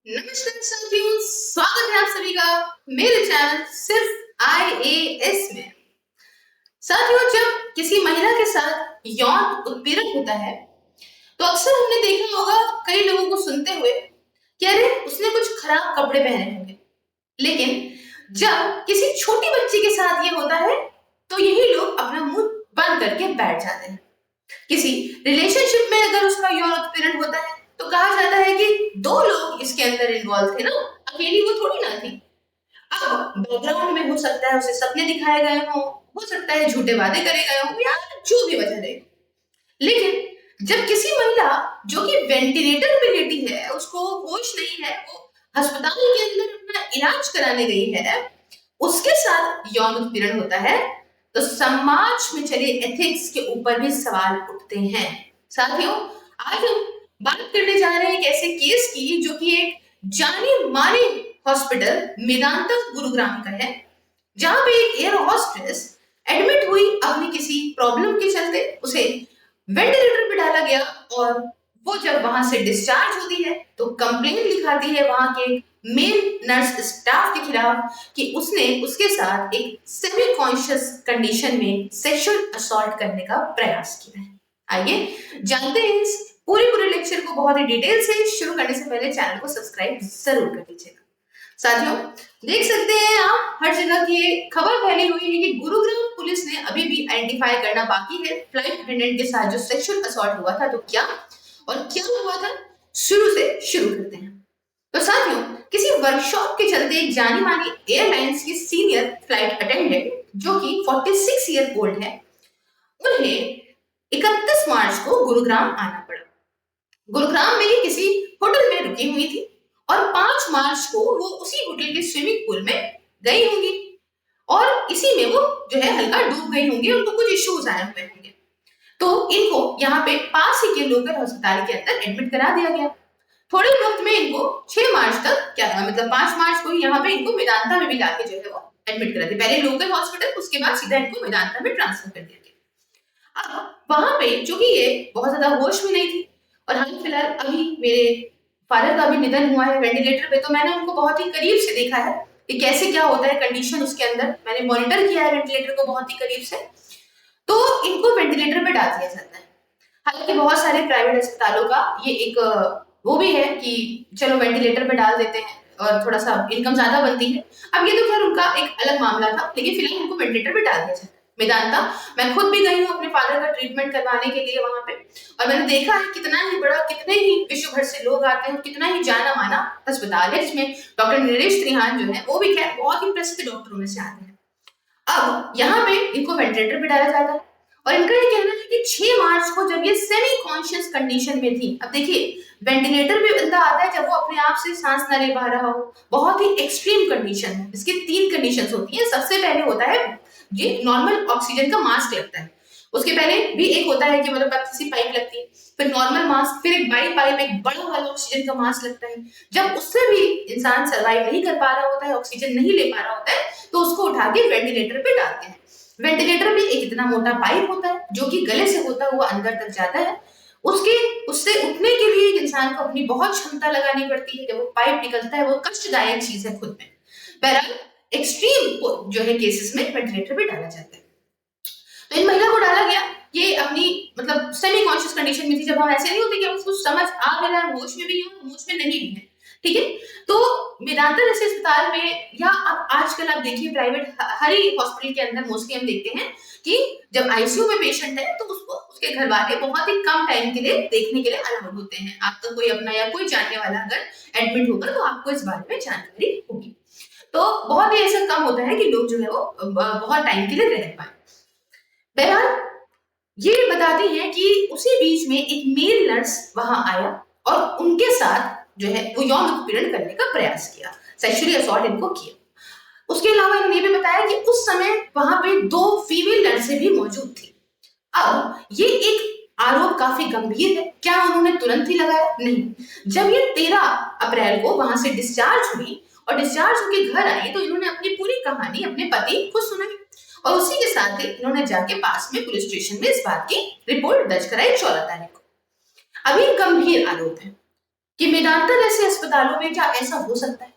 नमस्कार साथियों, स्वागत है आप सभी का मेरे चैनल सिर्फ IAS में। साथियों, जब किसी महिला के साथ यौन उत्पीड़न होता है तो अक्सर हमने देखा होगा कई लोगों को सुनते हुए कि अरे उसने कुछ खराब कपड़े पहने होंगे। लेकिन जब किसी छोटी बच्ची के साथ ये होता है तो यही लोग अपना मुंह बंद करके बैठ जाते हैं। किसी रिलेशनशिप में अगर उसका यौन उत्पीड़न होता है तो कहा जाता है कि दो लोग इसके अंदर इन्वॉल्व थे ना, अकेली वो थोड़ी ना थी। अब बैकग्राउंड में हो सकता है उसे सपने दिखाए गए हो सकता है झूठे वादे करे गए हो या जो भी वजह रहे। लेकिन जब किसी महिला जो कि वेंटिलेटर पे लेटी है, उसको होश नहीं है, वो अस्पताल के अंदर अपना इलाज कराने गई है, उसके साथ यौन उत्पीड़न होता है तो समाज में चले एथिक्स के ऊपर भी सवाल उठते हैं। साथियों, आज हम बात करने जा रहे हैं एक ऐसे केस की जो कि एक जाने माने हॉस्पिटल मेदांता गुरुग्राम का है, जहां पे एक एयर होस्टेस एडमिट हुई अपनी किसी प्रॉब्लम के चलते। उसे वेंटिलेटर पे डाला गया और वो जब वहां से डिस्चार्ज होती है तो कंप्लेंट लिखाती है वहां के मेल नर्स स्टाफ के खिलाफ कि उसने उसके साथ एक सेमी कॉन्शियस कंडीशन में सेक्सुअल असॉल्ट करने का प्रयास किया है। आइए जानते हैं इस पूरे लेक्चर को। बहुत ही डिटेल से शुरू करने से पहले चैनल को सब्सक्राइब जरूर कर लीजिएगा। साथियों, देख सकते हैं आप हर जगह की ये खबर फैली हुई है कि गुरुग्राम पुलिस ने अभी भी आइडेंटिफाई करना बाकी है फ्लाइट अटेंडेंट के साथ जो सेक्सुअल असॉल्ट हुआ था। तो क्या और क्या हुआ था, शुरू से शुरू करते हैं। तो साथियों, किसी वर्कशॉप के चलते एक जानी मानी एयरलाइंस की सीनियर फ्लाइट अटेंडेंट जो कि 46 ईयर ओल्ड है, उन्हें 31 मार्च को गुरुग्राम आना पड़ा। गुरुग्राम में ये किसी होटल में रुकी हुई थी और 5 मार्च को वो उसी होटल के स्विमिंग पूल में गई होंगी और इसी में वो जो है हल्का डूब गई होंगी, उनको कुछ इश्यूज आए हुए होंगे। तो इनको यहाँ पे पास ही के लोकल अस्पताल के अंदर एडमिट करा दिया गया। थोड़े वक्त में इनको 6 मार्च तक क्या मतलब 5 मार्च को यहाँ पे इनको मेदांता में भी लाके जो है वो एडमिट करा दिया। पहले लोकल हॉस्पिटल, उसके बाद सीधा इनको मेदांता में ट्रांसफर कर दिया गया। अब वहां पे चूंकि ये बहुत ज्यादा होश में नहीं थी और हाल फिलहाल अभी मेरे फादर का भी निधन हुआ है वेंटिलेटर पे, तो मैंने उनको बहुत ही करीब से देखा है कि कैसे क्या होता है कंडीशन उसके अंदर। मैंने मॉनिटर किया है वेंटिलेटर को बहुत ही करीब से। तो इनको वेंटिलेटर पे डाल दिया जाता है। हालांकि बहुत सारे प्राइवेट अस्पतालों का ये एक वो भी है कि चलो वेंटिलेटर पे डाल देते हैं और थोड़ा सा इनकम ज्यादा बनती है। अब ये तो खैर उनका एक अलग मामला था, लेकिन फिलहाल इनको वेंटिलेटर पे डाल दिया जाता है। मेदांता, मैं खुद भी गई हूँ अपने फादर का ट्रीटमेंट करवाने के लिए वहां पे, और मैंने देखा है कितना ही बड़ा, कितने ही विश्व भर से लोग आते हैं और कितना ही जाना माना अस्पताल है, जिसमें डॉक्टर नीलेश त्रिहान जो है वो भी खैर बहुत ही प्रसिद्ध डॉक्टरों में से आते हैं। अब यहाँ पे इनको वेंटिलेटर पे डाला जाता है और इनका ये कहना है कि 6 मार्च को जब ये सेमी कॉन्शियस कंडीशन में थी। अब देखिए, वेंटिलेटर पे बंदा आता है जब वो अपने आप से सांस ना ले पा रहा हो, बहुत ही एक्सट्रीम कंडीशन है। इसकी 3 कंडीशंस होती हैं। सबसे पहले होता है ये नॉर्मल ऑक्सीजन का मास्क लगता है, उसके पहले भी एक होता है कि मतलब पतली सी पाइप लगती है, फिर नॉर्मल मास्क, फिर एक बाई पाइप, एक बड़ा वाला ऑक्सीजन का मास्क लगता है। जब उससे भी इंसान सर्वाइव नहीं कर पा रहा होता है, ऑक्सीजन नहीं ले पा रहा होता है, तो उसको उठा के वेंटिलेटर पे डालते हैं। वेंटिलेटर में एक इतना मोटा पाइप होता है जो कि गले से होता हुआ अंदर तक जाता है। उसके उससे उठने के लिए एक इंसान को अपनी बहुत क्षमता लगानी पड़ती है। जब वो पाइप निकलता है वो कष्टदायक चीज है खुद में। बहरहाल एक्सट्रीम जो है केसेस में वेंटिलेटर पे डाला जाता है। तो इन महिला को डाला गया, ये अपनी मतलब सेमी कॉन्शियस कंडीशन में थी। जब हम ऐसे नहीं होते कि हम कुछ समझ आ गया है, होश में भी हो, होश में नहीं भी है, ठीक है। तो मेदांता जैसे अस्पताल में या अब आजकल आप देखिए प्राइवेट हर ही हॉस्पिटल के अंदर मोस्टली हम देखते हैं कि जब आईसीयू में पेशेंट है तो उसको उसके घर वाले बहुत ही कम टाइम के लिए देखने के लिए अलाउड होते हैं। आपका कोई अपना या कोई जानने वाला अगर एडमिट होगा तो आपको इस बारे में जानकारी होगी। तो बहुत ही ऐसा कम होता है कि लोग जो है वो बहुत टाइम के लिए रह पाए। बहरहाल ये बताती है कि उसी बीच में एक मेल नर्स वहां आया और उनके साथ जो है वो यौन उत्पीड़न करने का प्रयास किया, सेक्सुअली असॉल्ट इनको किया। उसके अलावा इन्होंने ये भी बताया कि उस समय वहां पे 2 फीमेल नर्सें भी मौजूद थी। अब ये एक आरोप काफी गंभीर है। क्या उन्होंने तुरंत ही लगाया? नहीं। जब ये 13 अप्रैल को वहां से डिस्चार्ज हुई और डिस्चार्ज होकर घर आई तो इन्होंने अपनी पूरी कहानी अपने पति को सुनाई और उसी के साथ ही इन्होंने जाके पास में पुलिस स्टेशन में इस बात की रिपोर्ट दर्ज कराई 14 तारीख को। अभी गंभीर आरोप है। कि मेदांता जैसे अस्पतालों में क्या ऐसा हो सकता है?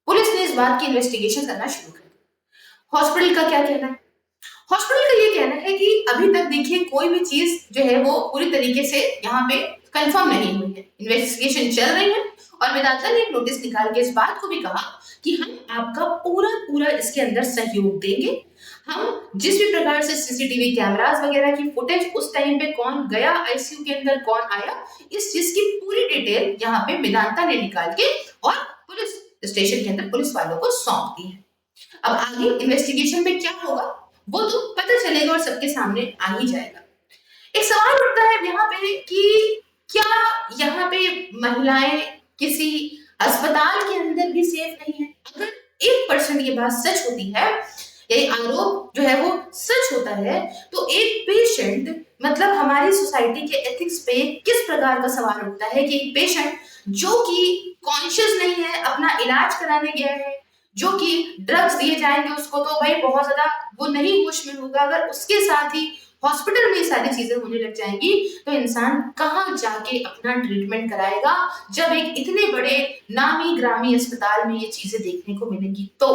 पुलिस ने इस बात की इन्वेस्टिगेशन करना शुरू कर दी। हॉस्पिटल का क्या कहना है? हॉस्पिटल का ये कहना है कि अभी तक देखिए कोई भी चीज जो है वो पूरी तरीके से यहाँ पे कंफर्म नहीं हुई है, इन्वेस्टिगेशन चल रही है। और वेदांता ने एक नोटिस निकाल के इस बात को भी कहा कि हम आपका पूरा पूरा इसके अंदर सहयोग देंगे। हम जिस भी प्रकार से सीसीटीवी कैमरास वगैरह की फुटेज, उस टाइम पे कौन गया आईसीयू के अंदर, कौन आया, इस चीज की पूरी डिटेल यहाँ पे वेदांता ने निकाल के और पुलिस स्टेशन के अंदर पुलिस वालों को सौंप दी है। अब आगे इन्वेस्टिगेशन में क्या होगा वो तो पता चलेगा और सबके सामने आ ही जाएगा। एक सवाल उठता है यहाँ पे कि क्या यहाँ पे महिलाएं किसी अस्पताल के अंदर भी सेफ नहीं है? अगर 1% ये बात सच होती है, ये आरोप जो है वो सच होता है, तो एक पेशेंट मतलब हमारी सोसाइटी के एथिक्स पे किस प्रकार का सवाल उठता है कि एक पेशेंट जो कि कॉन्शियस नहीं है, अपना इलाज कराने गया है, जो कि ड्रग्स दिए जाएंगे उसको तो भाई बहुत ज्यादा वो नहीं होश में होगा, अगर उसके साथ ही हॉस्पिटल में ये सारी चीजें होने लग जाएंगी तो इंसान कहाँ जाके अपना ट्रीटमेंट कराएगा जब एक इतने बड़े नामी ग्रामी अस्पताल में ये चीजें देखने को मिलेंगी। तो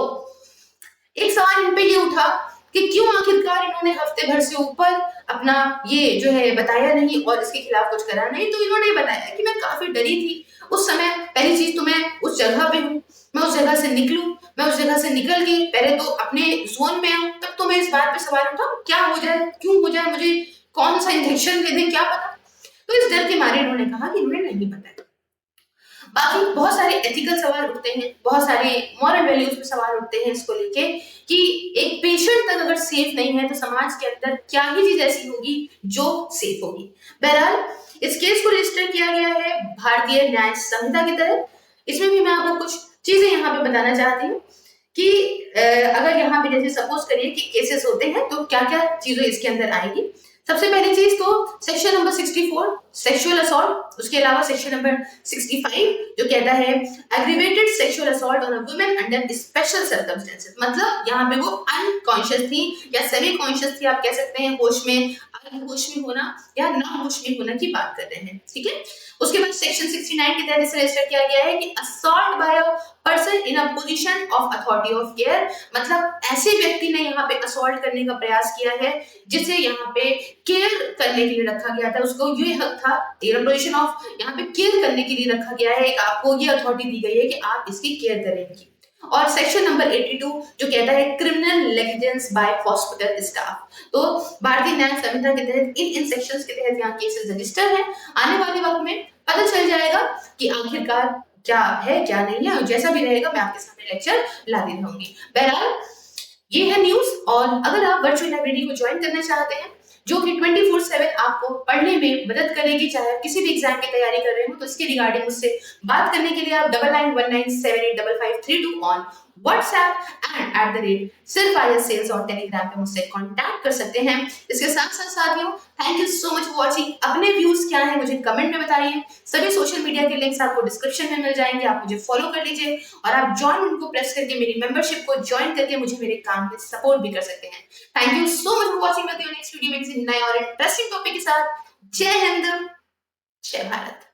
एक सवाल इन पे ये उठा कि क्यों आखिरकार इन्होंने हफ्ते भर से ऊपर अपना ये जो है बताया नहीं और इसके खिलाफ कुछ करा नहीं। तो इन्होंने बताया कि मैं काफी डरी थी उस समय। पहली चीज तो मैं उस जगह पे हूँ, मैं उस जगह से निकलूं, मैं उस जगह से निकल गई, पहले तो अपने जोन में आऊं, तब तो मैं इस बात पे सवाल उठा क्या हो जाए, क्यों हो जाए, मुझे कौन सा इंजेक्शन दे दें क्या पता। तो इस डर के मारे इन्होंने कहा कि इन्होंने नहीं बताया। बाकी बहुत सारे एथिकल सवाल उठते हैं, बहुत सारे मॉरल वैल्यूज पे सवाल उठते हैं इसको लेके कि एक पेशेंट तक अगर सेफ नहीं है तो समाज के अंदर क्या ही चीज ऐसी होगी जो सेफ होगी। बहरहाल इस केस को रजिस्टर किया गया है भारतीय न्याय संहिता की तहत। इसमें भी मैं आपको कुछ चीजें यहाँ पे बताना चाहती हूँ कि अगर यहाँ पे जैसे सपोज करिए कि केसेस होते हैं तो क्या क्या चीजें इसके अंदर आएगी। सबसे पहली चीज तो सेक्शन नंबर 64 सेक्सुअल असॉल्ट, उसके अलावा सेक्शन नंबर 65 जो कहता है aggravated sexual assault on a woman under special circumstances, मतलब यहाँ पे वो अनकॉन्शियस थी या सेमी कॉन्शियस थी, आप कह सकते हैं होश में, होश में होना या ना होश में होना की बात कर रहे हैं, ठीक है। उसके बाद सेक्शन 69 के तहत इसे रजिस्टर किया गया है कि assault by a person in a position of authority of care, मतलब ऐसे व्यक्ति ने यहाँ पे असॉल्ट करने का प्रयास किया है जिसे यहाँ पे केयर करने के लिए रखा गया था, उसको ये हक था, पोजीशन ऑफ यहाँ पे केयर करने के लिए रखा गया है, आपको ये अथॉरिटी दी गई है कि आप इसकी केयर करेंगे। और सेक्शन नंबर 82 जो कहता है criminal negligence bye hospital staff, तो भारतीय न्याय संहिता के तहत इन सेक्शंस के तहत यहाँ केसेस रजिस्टर है। आने वाले वक्त में पता चल जाएगा कि आखिरकार क्या है क्या नहीं है, और जैसा भी रहेगा मैं आपके सामने लेक्चर लाती रहूंगी। बहरहाल ये है न्यूज। और अगर आप वर्चुअल लाइब्रेरी को ज्वाइन करना चाहते हैं जो कि 24/7 आपको पढ़ने में मदद करेगी, चाहे आप किसी भी एग्जाम की तैयारी कर रहे हो, तो इसके रिगार्डिंग मुझसे बात करने के लिए आप 9919785532 ऑन व्हाट्सएप एंड @SIRFISSales और टेलीग्राम पे मुझसे कांटेक्ट कर सकते हैं। इसके साथ साथ साथियों thank you so much for watching. अपने व्यूज क्या है मुझे कमेंट में बताइए। सभी सोशल मीडिया के लिंक्स आपको डिस्क्रिप्शन में मिल जाएंगे, आप मुझे फॉलो कर लीजिए और आप ज्वाइन उनको प्रेस करके मेरी मेंबरशिप को ज्वाइन करके मुझे मेरे काम में सपोर्ट भी कर सकते हैं। Thank you so much for watching. Next video में किसी नए और इंटरेस्टिंग टॉपिक के साथ। जय हिंद, जय भारत।